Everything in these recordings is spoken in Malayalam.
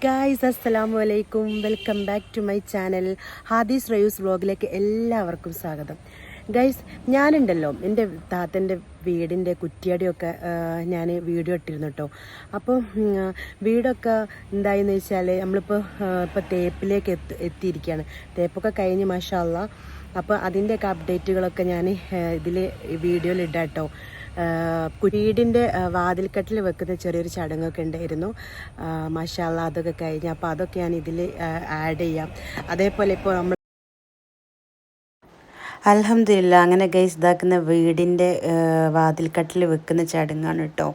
ഗായ്സ് അസ്സലാമു അലൈക്കും, welcome back to my channel ഹാദീസ് റയൂസ് വ്ളോഗിലേക്ക് എല്ലാവർക്കും സ്വാഗതം. ഗൈസ്, ഞാനുണ്ടല്ലോ എൻ്റെ താത്തൻ്റെ വീടിൻ്റെ കുറ്റിയടിയൊക്കെ ഞാൻ വീഡിയോ ഇട്ടിരുന്നു കേട്ടോ. അപ്പോൾ വീടൊക്കെ എന്തായെന്ന് വെച്ചാൽ ഇപ്പോൾ തേപ്പിലേക്ക് എത്തിയിരിക്കുകയാണ്. തേപ്പൊക്കെ കഴിഞ്ഞ് മാഷാ അല്ലാ. അപ്പോൾ അതിൻ്റെയൊക്കെ അപ്ഡേറ്റുകളൊക്കെ ഞാൻ ഇതിൽ വീഡിയോയിൽ ഇടാം കേട്ടോ. വീടിൻ്റെ വാതിൽക്കട്ടിൽ വെക്കുന്ന ചെറിയൊരു ചടങ്ങൊക്കെ ഉണ്ടായിരുന്നു. മാഷാ അല്ലാ, അതൊക്കെ കഴിഞ്ഞ് അപ്പോൾ അതൊക്കെ ഞാൻ ഇതിൽ ആഡ് ചെയ്യാം. അതേപോലെ ഇപ്പോൾ നമ്മൾ അൽഹംദുലില്ലാ അങ്ങനെ ഗൈസ് ഇതാക്കുന്ന വീടിൻ്റെ വാതിൽക്കട്ടിൽ വെക്കുന്ന ചടങ്ങാണ് കേട്ടോ.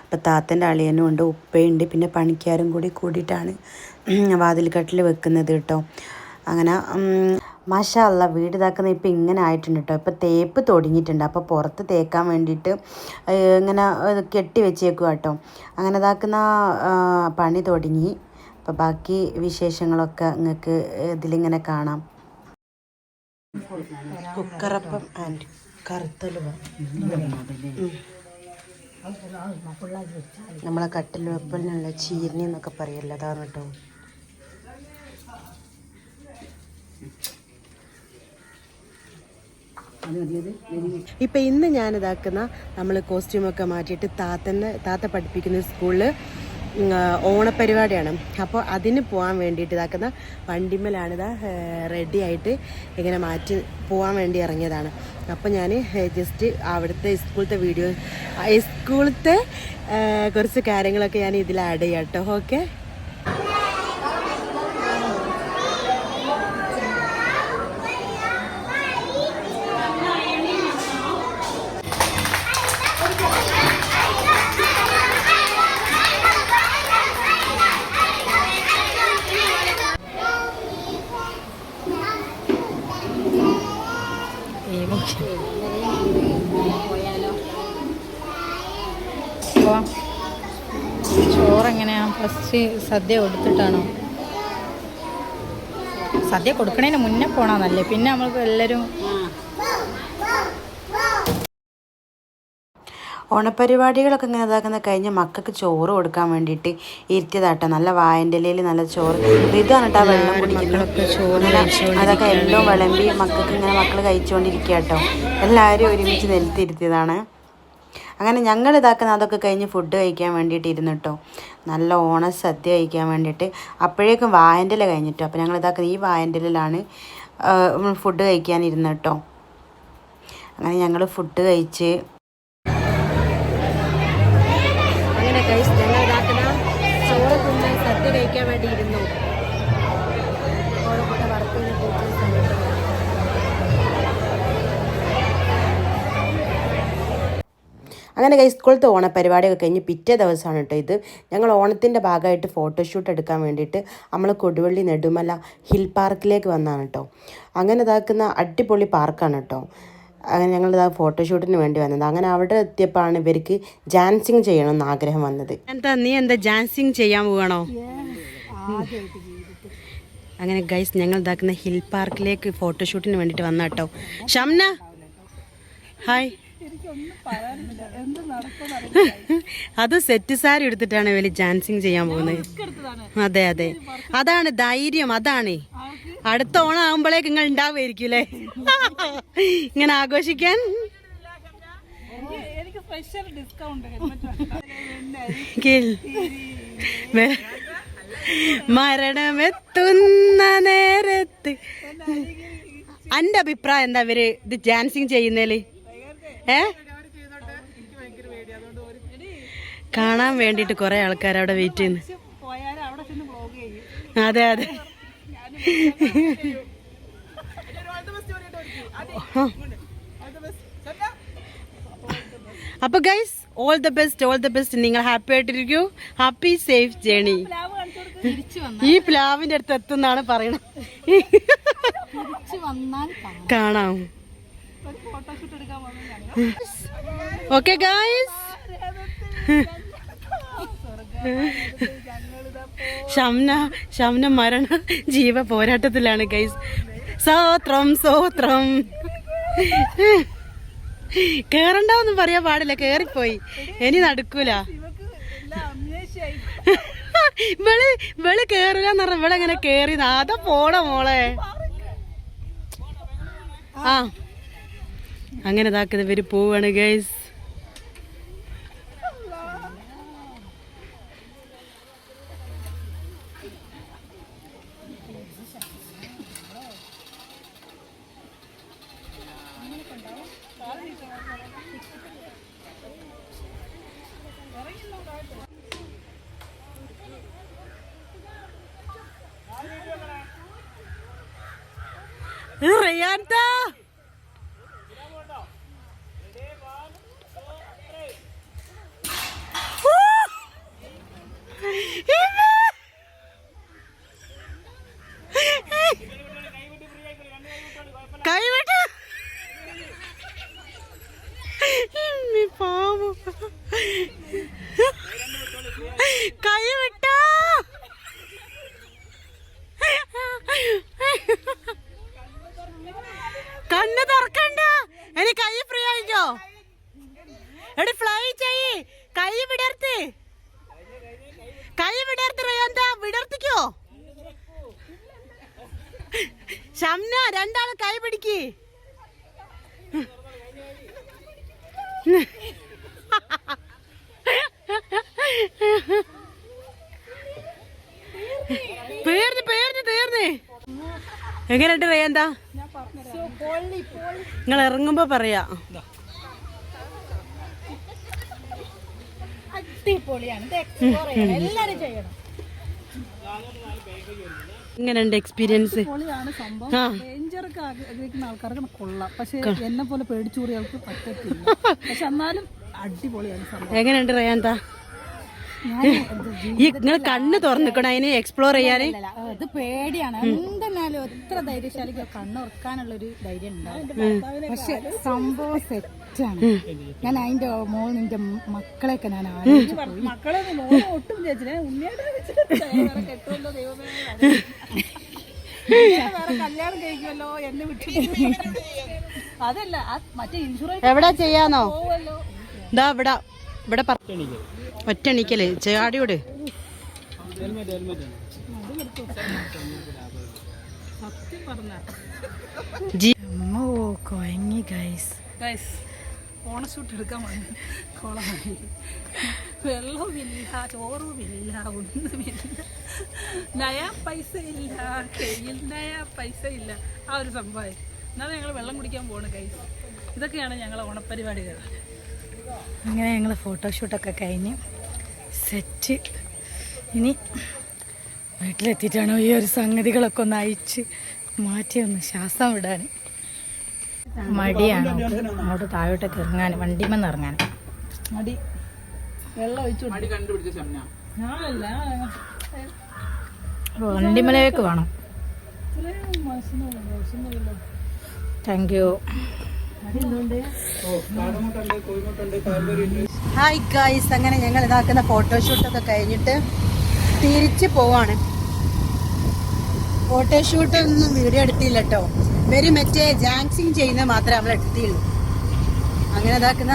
അപ്പോൾ താത്തൻ്റെ അളിയനും ഉണ്ട്, ഉപ്പയുണ്ട്, പിന്നെ പണിക്കാരും കൂടിയിട്ടാണ് വാതിൽക്കട്ടിൽ വെക്കുന്നത് കേട്ടോ. അങ്ങനെ മാഷാ അല്ലാ വീട് ഇതാക്കുന്ന ഇപ്പോൾ ഇങ്ങനെ ആയിട്ടുണ്ട് കേട്ടോ. ഇപ്പോൾ തേപ്പ് തുടങ്ങിയിട്ടുണ്ട്. അപ്പോൾ പുറത്ത് തേക്കാൻ വേണ്ടിയിട്ട് ഇങ്ങനെ കെട്ടി വെച്ചേക്കുക കേട്ടോ. അങ്ങനെ ഇതാക്കുന്ന പണി തുടങ്ങി. അപ്പോൾ ബാക്കി വിശേഷങ്ങളൊക്കെ നിങ്ങൾക്ക് ഇതിലിങ്ങനെ കാണാം. കുക്കറപ്പം ആൻഡ് കറുത്തലുവ നമ്മളെ കട്ടിൽ വെപ്പലിനുള്ള ചീരണി എന്നൊക്കെ പറയല്ലോ, അതാണ് കേട്ടോ. ഇപ്പം ഇന്ന് ഞാനിതാക്കുന്ന നമ്മൾ കോസ്റ്റ്യൂമൊക്കെ മാറ്റിയിട്ട് താത്ത പഠിപ്പിക്കുന്ന സ്കൂളിൽ ഓണപ്പരിപാടിയാണ്. അപ്പോൾ അതിന് പോകാൻ വേണ്ടിയിട്ട് ഇതാക്കുന്ന വണ്ടിമ്മലാണിതാ റെഡി ആയിട്ട് ഇങ്ങനെ മാറ്റി പോകാൻ വേണ്ടി ഇറങ്ങിയതാണ്. അപ്പോൾ ഞാൻ ജസ്റ്റ് അവിടുത്തെ സ്കൂളത്തെ കുറച്ച് കാര്യങ്ങളൊക്കെ ഞാൻ ഇതിൽ ആഡ് ചെയ്യാം കേട്ടോ. ഓക്കെ, ചോറെങ്ങനെയാ? ഫസ്റ്റ് സദ്യ കൊടുത്തിട്ടാണോ? സദ്യ കൊടുക്കണതിന് മുന്നേ പോകണമെന്നല്ലേ, പിന്നെ നമ്മൾക്ക് എല്ലാവരും ഓണപ്പരിപാടികളൊക്കെ ഇങ്ങനെ ഇതാക്കുന്ന കഴിഞ്ഞ് മക്കൾക്ക് ചോറ് കൊടുക്കാൻ വേണ്ടിയിട്ട് ഇരുത്തിയതാട്ടോ. നല്ല വായൻ്റെ ഇലയിൽ നല്ല ചോറ് ഇതാണ് കേട്ടോ. വെള്ളം കുടിക്കുന്നത് അതൊക്കെ എല്ലാം വിളമ്പി മക്കൾ കഴിച്ചുകൊണ്ടിരിക്കുക കേട്ടോ. എല്ലാവരും ഒരുമിച്ച് നിലത്തിരുത്തിയതാണ്. അങ്ങനെ ഞങ്ങൾ ഇതാക്കുന്ന അതൊക്കെ കഴിഞ്ഞ് ഫുഡ് കഴിക്കാൻ വേണ്ടിയിട്ട് ഇരുന്നു കേട്ടോ. നല്ല ഓണസദ്യ കഴിക്കാൻ വേണ്ടിയിട്ട്. അപ്പോഴേക്കും വായൻ്റെ ഇല കഴിഞ്ഞിട്ടോ. അപ്പോൾ ഞങ്ങൾ ഇതാക്കുന്ന ഈ വായൻ്റെ ഇലയിലാണ് ഫുഡ് കഴിക്കാനിരുന്നു കേട്ടോ. അങ്ങനെ ഞങ്ങൾ ഫുഡ് കഴിച്ച് ഞങ്ങൾ ഇതാക്കുന്ന ചോറ് തിന്ന് സദ്യ കഴിക്കാൻ വേണ്ടി ഇരുന്നു. അങ്ങനെ സ്കൂളത്തെ ഓണപ്പരിപാടിയൊക്കെ കഴിഞ്ഞ് പിറ്റേ ദിവസമാണ് കേട്ടോ ഇത്. ഞങ്ങൾ ഓണത്തിൻ്റെ ഭാഗമായിട്ട് ഫോട്ടോഷൂട്ട് എടുക്കാൻ വേണ്ടിയിട്ട് നമ്മൾ കൊടുവള്ളി നെടുമല ഹിൽ പാർക്കിലേക്ക് വന്നതാണ് കേട്ടോ. അങ്ങനെ ഇതാക്കുന്ന അടിപൊളി പാർക്കാണ് കേട്ടോ. അങ്ങനെ ഞങ്ങളിതാ ഫോട്ടോഷൂട്ടിന് വേണ്ടി വന്നത്. അങ്ങനെ അവിടെ എത്തിയപ്പോഴാണ് ഇവർക്ക് ജാൻസിങ് ചെയ്യണമെന്ന് ആഗ്രഹം വന്നത്. നീ എന്താ ജാൻസിങ് ചെയ്യാൻ പോകണോ? അങ്ങനെ ഗൈസ് ഞങ്ങൾ ഇതാക്കുന്ന ഹിൽ പാർക്കിലേക്ക് ഫോട്ടോഷൂട്ടിന് വേണ്ടിയിട്ട് വന്ന കേട്ടോ. ഷംന ഹായ്. അത് സെറ്റ് സാരി എടുത്തിട്ടാണ് ഇവര് ജാൻസിങ് ചെയ്യാൻ പോകുന്നത്. അതെ അതെ, അതാണ് ധൈര്യം. അതാണ് അടുത്ത ഓണം ആകുമ്പോഴേക്ക് നിങ്ങൾ ഉണ്ടാവുമായിരിക്കും അല്ലേ ഇങ്ങനെ ആഘോഷിക്കാൻ. മരണമെത്തുന്ന നേരത്ത് എൻ്റെ അഭിപ്രായം എന്താ ഇവര് ഇത് ജാൻസിങ് ചെയ്യുന്നതില്? കാണാൻ വേണ്ടിയിട്ട് കുറെ ആൾക്കാർ അവിടെ വെയിറ്റ് ചെയ്യുന്നു. അതെ അതെ. അപ്പൊ ഗൈസ്, ഓൾ ദ ബെസ്റ്റ്. നിങ്ങൾ ഹാപ്പി ആയിട്ടിരിക്കൂ. Happy safe journey. ഈ പ്ലാവിന്റെ അടുത്ത് എത്തുന്നാണ് പറയണത്. കാണാം. ഓക്കെ ഗൈസ്, ഷംന മരണ ജീവ പോരാട്ടത്തിലാണ് ഗൈസ്. സോത്രം കേറണ്ടാവൊന്നും പറയാൻ പാടില്ല, കേറിപ്പോയി. ഇനി നടക്കൂല. ഇവള് കേറില്ലെന്ന് പറഞ്ഞ ഇവിടെ അങ്ങനെ കേറി അതാ പോണ മോളെ. ആ അങ്ങനെ ഇതാക്കുന്നത് ഇവര് പോവാണ് ഗൈസ്. റയാൻതാ കൈവിട്ട് പാവം കൈവിട്ടോ. കണ്ണ് തുറക്കണ്ട, ഇനി കൈ ഫ്രീ ആയിക്കോ. എടി ഫ്ലൈ ചെയ്യ്, കൈ വിടർത്ത്, കൈ വിടർത്ത് റയാന്താ, വിടർത്തിക്കോ. ഷംന രണ്ടാള് കൈ പിടിക്ക്. പേർന്ന് പേർന്ന് തീർന്ന്. എങ്ങനെയുണ്ട് റയാന്താ? നിങ്ങൾ ഇറങ്ങുമ്പോ പറയാ. ഇങ്ങനെയുണ്ട് എക്സ്പീരിയൻസ്? ആൾക്കാർക്ക് കൊള്ളാം, പക്ഷെ എന്നെ പോലെ പേടിച്ചൂറിയാൾക്ക് പറ്റത്തില്ല. പക്ഷെ എന്നാലും അടിപൊളിയാണ് സംഭവം. എങ്ങനെയുണ്ട് റയാന്താ? നിങ്ങൾ കണ്ണ് തുറന്നിക്കണം അതിന് എക്സ്പ്ലോർ ചെയ്യാന്. ഇത് പേടിയാണ് എന്തെന്നാലും എത്ര ധൈര്യശാലിക്ക് കണ്ണുറക്കാനുള്ളൊരു ധൈര്യം ഉണ്ടാവും. പക്ഷെ സംഭവം സെറ്റാണ്. ഞാൻ അതിന്റെ മോൾ നിന്റെ മക്കളെയൊക്കെ ഞാൻ മക്കളെ ഒട്ടും ചേച്ചിനെ ഉണ്ണിയുടെ കെട്ടുമല്ലോ ദൈവമേ, വേറെ കല്യാണം കഴിക്കുമല്ലോ എന്നെ വിട്ടു. അതല്ല മറ്റേ ഇൻഷുറൻസ് എവിടെ ചെയ്യാന്നോ? പോവല്ലോ. ഇതാ ഇവിടെ ഇവിടെ ഒറ്റണിക്കല് ചാടിയോട്. സത്യം പറഞ്ഞ കൊയങ്ങി ഗൈസ്. ഓണഷൂട്ട് എടുക്കാൻ വന്നു കോളമായി. വെള്ളവുമില്ല, ചോറുമില്ല, ഒന്നുമില്ല, നയാ പൈസ ഇല്ല, കയ്യിൽ നയാ പൈസ ഇല്ല. ആ ഒരു സംഭവമായി. എന്നാലും ഞങ്ങൾ വെള്ളം കുടിക്കാൻ പോകണം ഗൈസ്. ഇതൊക്കെയാണ് ഞങ്ങളെ ഓണപ്പരിപാടികൾ. അങ്ങനെ ഞങ്ങൾ ഫോട്ടോഷൂട്ടൊക്കെ കഴിഞ്ഞ് സെറ്റ്. ഇനി വീട്ടിലെത്തിയിട്ടാണ് ഈ ഒരു സംഗതികളൊക്കെ ഒന്ന് അയച്ച് മാറ്റി ഒന്ന് ശ്വാസം വിടാൻ. മടിയാണ് അങ്ങോട്ട് താഴോട്ടൊക്കെ ഇറങ്ങാൻ, വണ്ടിമെന്ന് ഇറങ്ങാൻ മടി. വെള്ളം ഒഴിച്ചു വണ്ടിമലേക്ക് വേണം. Thank you. ഹായ് ഗായ്സ്, അങ്ങനെ ഞങ്ങൾ ഇതാക്കുന്ന ഫോട്ടോഷൂട്ടൊക്കെ കഴിഞ്ഞിട്ട് തിരിച്ച് പോവാണ്. ഫോട്ടോഷൂട്ടൊന്നും വീഡിയോ എടുത്തില്ല കേട്ടോ. ഇവര് മറ്റേ ജാങ്സിങ് ചെയ്യുന്നത് മാത്രമേ നമ്മൾ എടുത്തിയുള്ളൂ. അങ്ങനെ ഇതാക്കുന്ന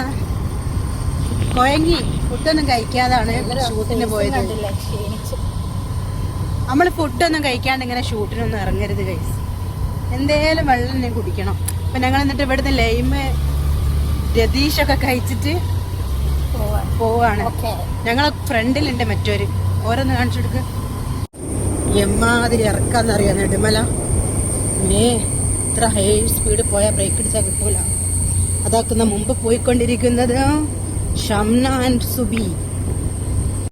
കൊയങ്ങി ഫുഡൊന്നും കഴിക്കാതാണ് ഷൂട്ടിന് പോയത്. നമ്മൾ ഫുഡൊന്നും കഴിക്കാണ്ട് ഇങ്ങനെ ഷൂട്ടിനൊന്നും ഇറങ്ങരുത് ഗൈസ്. എന്തേലും വെള്ളം തന്നെ കുടിക്കണം. അപ്പം ഞങ്ങൾ എന്നിട്ട് ഇവിടുന്ന് ലൈമ് രതീഷൊക്കെ കഴിച്ചിട്ട് പോവാണ്. ഞങ്ങളെ ഫ്രണ്ടിലുണ്ട് മറ്റൊരു, ഓരോന്ന് കാണിച്ചു കൊടുക്ക്. എമ്മാതിരി ഇറക്കാന്നറിയാം നെടുമല. ഇത്ര ഹൈ സ്പീഡ് പോയാൽ ബ്രേക്ക് അടിച്ചാൽ കിട്ടൂല. അതാക്കുന്ന മുമ്പ് പോയിക്കൊണ്ടിരിക്കുന്നത് ഷംന ആൻഡ് സുബി.